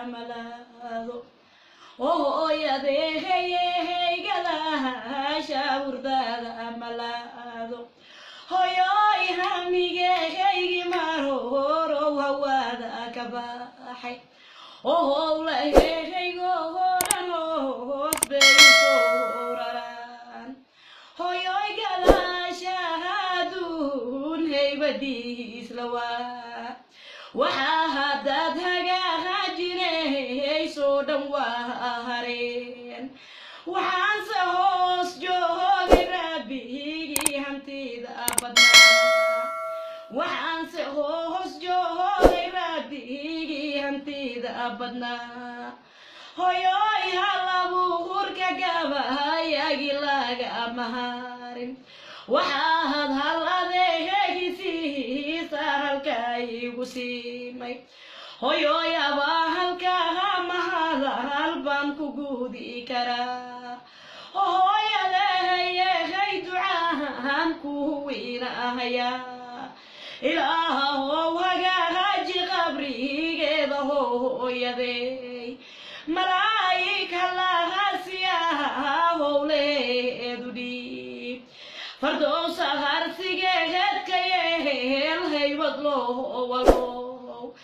ملاذ oo yadeehey gadaasha wurdada malaado hoyoy hamigeygi maroro hawada ka baxay oo la heeygo horan hoos bay sooraran hoyoy gadaasha hadun heybadiis lawa waxa hadad hagaajinay soo dhan waa hareen waxaan se hoos joogay rabbigii hantida badnaa waxaan se hoos joogay rabbigii hantida badnaa hoyoy halabuurka gabayagi laga maharin waxaad hal adeegaysiisa halkaygu siimay hoyoy abaa halkaa mahada halbaan ku guudi karaa hoyadeeyay ducaan ku wiinahayaa ilaahow hagaaji qabrigeeda hooyadeey malaa'ig halaasiyaa howleedu dhiib فردوس هارسيجي هدكي هيل هيبط لو والو